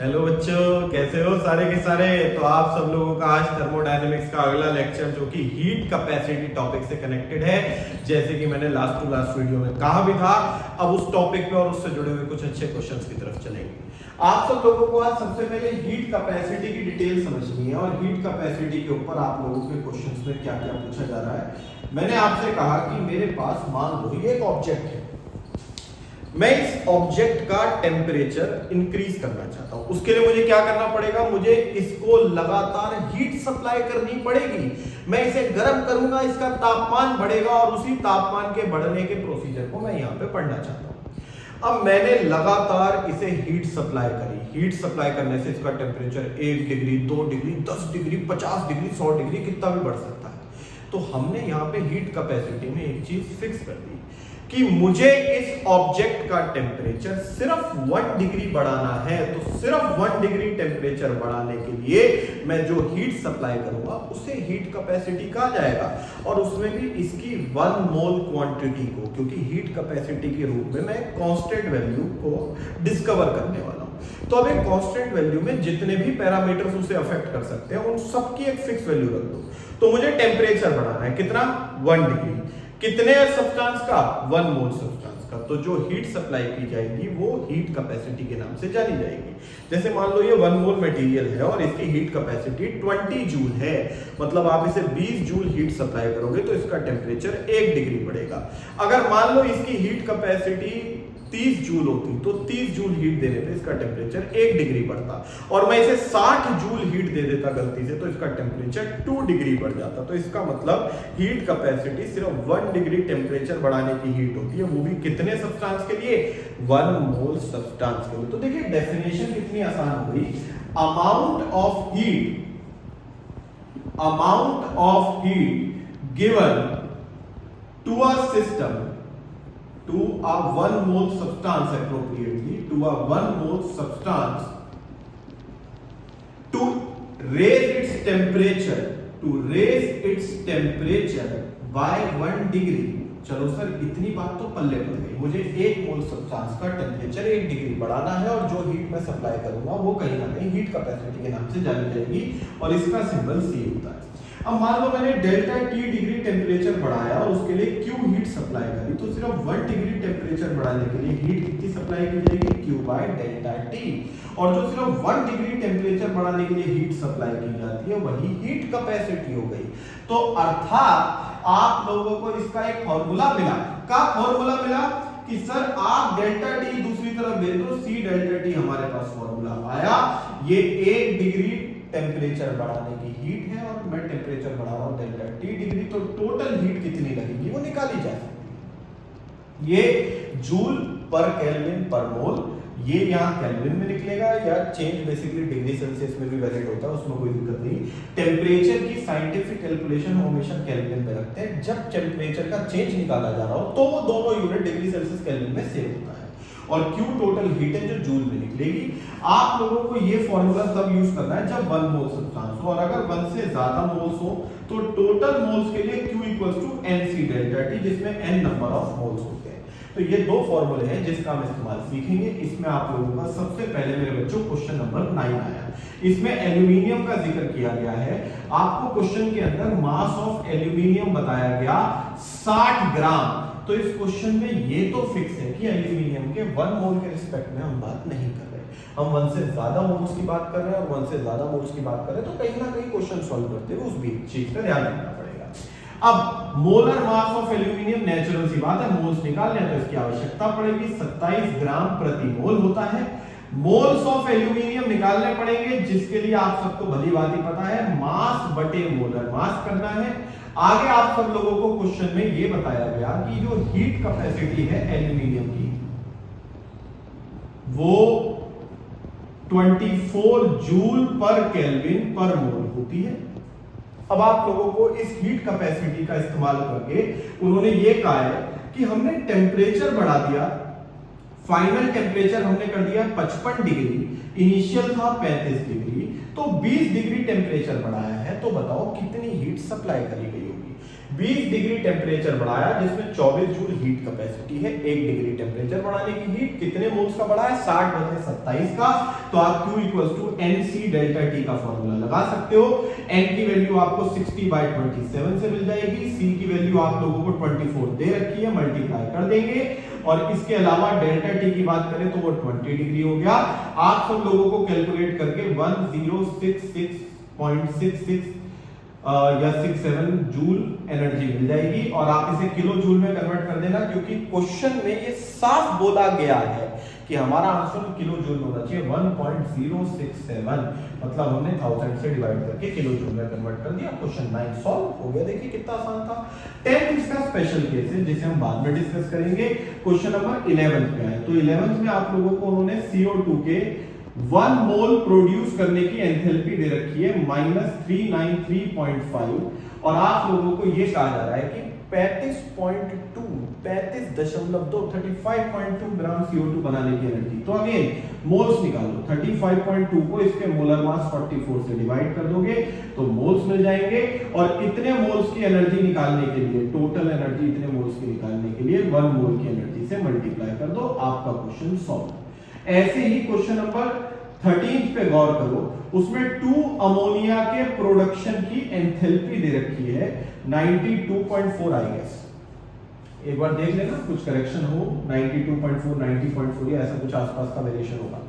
Hello बच्चों, कैसे हो सारे के सारे। तो आप सब लोगों का आज थर्मोडायनेमिक्स का अगला लेक्चर जो कि हीट कैपेसिटी टॉपिक से कनेक्टेड है, जैसे कि मैंने लास्ट टू लास्ट वीडियो में कहा भी था। अब उस टॉपिक पे और उससे जुड़े हुए कुछ अच्छे क्वेश्चंस की तरफ चलेंगे। आप सब लोगों को आज सबसे पहले हीट कैपेसिटी की डिटेल समझनी है और हीट कैपेसिटी के ऊपर आप लोगों के क्वेश्चंस में क्या क्या पूछा जा रहा है। मैंने आपसे कहा कि मेरे पास मान लो ये एक ऑब्जेक्ट है, मैं इस ऑब्जेक्ट का टेम्परेचर इंक्रीज करना चाहता हूं। उसके लिए मुझे क्या करना पड़ेगा, मुझे इसको लगातार हीट सप्लाई करनी पड़ेगी। मैं इसे गर्म करूंगा, इसका तापमान बढ़ेगा और उसी तापमान के बढ़ने के प्रोसीजर को मैं यहां पे पढ़ना चाहता हूं। अब मैंने लगातार इसे हीट सप्लाई करी। हीट सप्लाई करने से इसका temperature 1 degree, 2 degree, 10 degree, 50 degree, 100 degree कितना भी बढ़ सकता है। तो हमने यहाँ पे हीट कैपेसिटी में एक चीज फिक्स कर दी कि मुझे इस ऑब्जेक्ट का टेम्परेचर सिर्फ 1 डिग्री बढ़ाना है। तो सिर्फ 1 डिग्री टेम्परेचर बढ़ाने के लिए मैं जो हीट सप्लाई करूंगा उसे हीट कैपेसिटी कहा जाएगा। और उसमें भी इसकी 1 मोल क्वांटिटी को, क्योंकि हीट कैपेसिटी के रूप में मैं कांस्टेंट वैल्यू को डिस्कवर करने वाला हूं। तो अब एक कांस्टेंट वैल्यू में जितने भी पैरामीटर्स उसे अफेक्ट कर सकते हैं उन सबकी एक फिक्स वैल्यू रख दो। तो मुझे टेम्परेचर बढ़ाना है कितना, 1 डिग्री। कितने सब्सटेंस का, 1 मोल सब्सटेंस का। तो जो हीट सप्लाई की जाएगी वो हीट कैपेसिटी के नाम से जानी जाएगी। जैसे मान लो ये 1 मोल मटेरियल है और इसकी हीट कैपेसिटी 20 जूल है, मतलब आप इसे 20 जूल हीट सप्लाई करोगे तो इसका टेम्परेचर 1 डिग्री बढ़ेगा। अगर मान लो इसकी हीट कैपेसिटी 30 जूल होती तो 30 जूल हीट देने पे इसका टेम्परेचर 1 डिग्री बढ़ता, और मैं इसे 60 जूल हीट दे देता गलती से तो इसका टेम्परेचर 2 डिग्री बढ़ जाता। तो इसका मतलब हीट कैपेसिटी सिर्फ 1 डिग्री टेम्परेचर बढ़ाने की हीट होती है, वो भी कितने सब्सटेंस के लिए, 1 मोल सब्सटेंस के लिए। तो देखिए डेफिनेशन कितनी आसान हो गई। Amount of heat given to a system to a 1 mole substance appropriately to a 1 mole substance to raise its temperature by 1 degree। चलो सर इतनी बात तो पल्ले पड़ गई। मुझे 1 मोल सब्सटेंस का टेम्परेचर 1 डिग्री बढ़ाना है और जो हीट मैं सप्लाई करूंगा वो कहीं ना कहीं हीट कैपेसिटी के नाम से जानी जाएगी और इसका सिंबल C होता है। अब मान लो मैंने डेल्टा T डिग्री टेम्परेचर बढ़ाया और उसके लिए Q हीट सप्लाई करी, तो सिर्फ 1 डिग्री टेम्परेचर बढ़ाने के लिए हीट कितनी सप्लाई की जाएगी, Q बाय डेल्टा T। और जो सिर्फ 1 डिग्री टेम्परेचर बढ़ाने के लिए हीट सप्लाई की जाती है वही हीट कैपेसिटी हो गई। तो अर्थात आप लोगों को इसका एक फॉर्मूला मिला। क्या फॉर्मूला मिला कि सर आप डेल्टा T दूसरी तरफ दे दो, C डेल्टा T हमारे पास फॉर्मूला आया। ये 1 डिग्री टेम्परेचर बढ़ाने की हीट है और मैं टेम्परेचर बढ़ा रहा हूं डेल्टा T डिग्री, तो टोटल हीट कितनी लगेगी वो निकाली जा सकती है। ये जूल पर केल्विन पर मोल, ये यहां केल्विन में निकलेगा या चेंज बेसिकली डिग्री सेल्सियस में भी वैलिड होता है, उसमें कोई दिक्कत नहीं। टेम्परेचर की साइंटिफिक कैलकुलेशन हम हमेशा केल्विन में रखते हैं। जब टेम्परेचर का चेंज निकाला जा रहा हो तो वो दोनों यूनिट डिग्री सेल्सियस केल्विन में सेव होता है और Q टोटल हीट है जो जूल में निकलेगी। आप लोगों को ये फॉर्मूला तब यूज करना है जब 1 मोल सब्सटेंस हो, और अगर 1 से ज्यादा मोल्स हो तो टोटल मोल्स के लिए Q equals to NC delta T, जिसमें n नंबर ऑफ मोल्स होते हैं। तो ये दो फॉर्मूले हैं जिसका हम इस्तेमाल सीखेंगे। इसमें आप लोगों का सबसे पहले मेरे बच्चों क्वेश्चन नंबर 9 आया। इसमें एल्यूमिनियम का जिक्र किया गया है। आपको क्वेश्चन के अंदर मास ऑफ एल्यूमिनियम बताया गया 60 ग्राम। तो इस क्वेश्चन में ये तो फिक्स है कि एल्यूमिनियम के 1 मोल के रिस्पेक्ट में हम बात नहीं कर रहे, हम 1 से ज्यादा मोल्स की बात कर रहे हैं और 1 से ज्यादा मोल्स की बात कर रहे हैं। तो कहीं ना कहीं क्वेश्चन सॉल्व करते हुए उस भी चीज का ध्यान रखना पड़ेगा। अब molar mass of aluminium, natural सी बात है, मोल्स निकालने हैं तो इसकी आवश्यकता पड़ेगी। 27 ग्राम प्रति मोल होता है। मोल्स ऑफ एल्यूमिनियम निकालने पड़ेंगे, जिसके लिए आप सबको भली बात ही पता है, मास बटे मोलर मास करना है। आगे आप सब लोगों को क्वेश्चन में यह बताया गया कि जो हीट कैपेसिटी है एल्यूमिनियम की वो 24 जूल पर केल्विन पर मोल होती है। अब आप लोगों को इस हीट कैपेसिटी का इस्तेमाल करके उन्होंने ये कहा है कि हमने टेम्परेचर बढ़ा दिया, फाइनल टेम्परेचर हमने कर दिया 55 डिग्री, इनिशियल था 35 डिग्री, तो 20 डिग्री टेम्परेचर बढ़ाया है। तो बताओ कितनी हीट सप्लाई करी गई होगी। 20 डिग्री टेम्परेचर बढ़ाया जिसमें 24 जूल हीट कैपेसिटी है। 1 डिग्री टेम्परेचर बढ़ाने की हीट कितने मोल्स का बढ़ा है? 60/27 का। तो आप Q = NC डेल्टा T का फॉर्मूला लगा सकते हो। N की वैल्यू आपको 60/27 से मिल जाएगी। C की वैल्यू आप लोगों को 24 दे रखी है, मल्टीप्लाई कर देंगे। और इसके अलावा डेल्टा T की बात करें तो वो 20 डिग्री हो गया। आप सब लोगों को कैलकुलेट करके 1066.66 या 67 जूल एनर्जी मिल जाएगी। और आप इसे किलो जूल में कन्वर्ट कर देना, क्योंकि क्वेश्चन में ये साफ बोला गया है कि हमारा आंसर किलो जूल में होना चाहिए। 1067 मतलब हमने 1000 से डिवाइड करके किलो जूल में कन्वर्ट कर दिया। क्वेश्चन 9 सॉल्व हो गया। देखिए कितना आसान था। 10th इसका स्पेशल केस है जिसे हम बाद में डिस्कस करेंगे। क्वेश्चन नंबर 11th पे है। तो 11th में आप लोगों को उन्होंने CO2 के 1 मोल प्रोड्यूस करने की एंथैल्पी दे रखी है -393.5 और आप लोगों को यह कहा जा रहा है कि 35.2 ग्राम CO2 बनाने की एनर्जी। तो अगेन मोल्स निकालो। 35.2 को इसके मोलर मास 44 से डिवाइड कर दोगे तो मोल्स मिल जाएंगे। और इतने मोल्स की एनर्जी निकालने के लिए, टोटल एनर्जी इतने मोल्स की निकालने के लिए 1 मोल की एनर्जी से मल्टीप्लाई कर दो, आपका क्वेश्चन सॉल्व। ऐसे ही क्वेश्चन नंबर 13 पे गौर करो। उसमें 2 अमोनिया के प्रोडक्शन की एंथैल्पी दे रखी है 92.4 आई गेस। एक बार देख लेना, कुछ करेक्शन हो 92.4 90.4 या ऐसा कुछ आसपास का वेरिएशन होगा।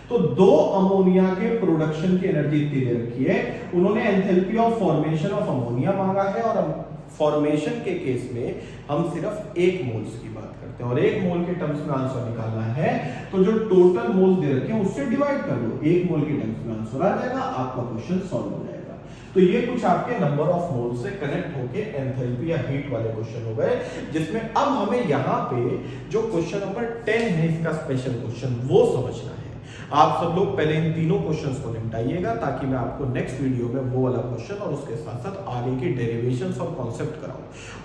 तो 2 अमोनिया के प्रोडक्शन की एनर्जी इतनी दे रखी है। उन्होंने enthalpy of formation of ammonia मांगा है और फॉर्मेशन के केस में हम सिर्फ 1 मोल्स की बात करते हैं और 1 मोल के टर्म्स में आंसर निकालना है तो जो टोटल मोल्स दे रखे हैं उससे डिवाइड कर लो। 1 मोल के टर्म्स में आंसर आ जाएगा, आपका क्वेश्चन सॉल्व हो जाएगा। तो ये कुछ आपके नंबर ऑफ मोल्स से कनेक्ट होके एंथैल्पी या हीट वाले क्वेश्चन हो गए, जिसमें अब हमें यहाँ पे जो क्वेश्चन नंबर 10 है इसका स्पेशल क्वेश्चन वो समझना है। आप सब लोग पहले इन तीनों क्वेश्चंस को निपटाइएगा ताकि मैं आपको नेक्स्ट वीडियो में वो वाला क्वेश्चन और उसके साथ साथ आगे के डेरिवेशंस और कॉन्सेप्ट कराऊं।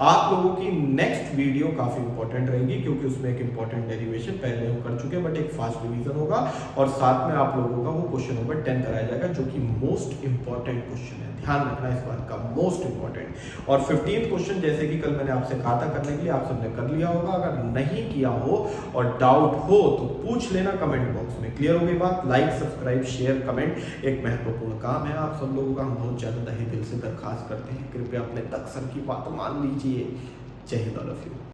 आप लोगों की नेक्स्ट वीडियो काफी इंपॉर्टेंट रहेगी क्योंकि उसमें एक इंपॉर्टेंट डेरिवेशन पहले हम कर चुके हैं, बट एक फास्ट रिवीजन होगा और साथ में आप लोगों का वो क्वेश्चन नंबर 10 कराया जाएगा जो कि मोस्ट इंपॉर्टेंट क्वेश्चन है। ध्यान रखना इस बात का, मोस्ट इंपॉर्टेंट। और 15th क्वेश्चन जैसे कि कल मैंने आपसे कहा था करने के लिए, आप सबने कर लिया होगा। अगर नहीं किया हो और डाउट हो तो पूछ लेना कमेंट बॉक्स में। क्लियर हो गई बात? लाइक, सब्सक्राइब, शेयर, कमेंट एक महत्वपूर्ण काम है आप सब लोगों का। हम बहुत ज्यादा तहे दिल से दरखास्त करते हैं, कृपया अपने तक सर की बात मान लीजिए। जय हिंद ऑल ऑफ यू।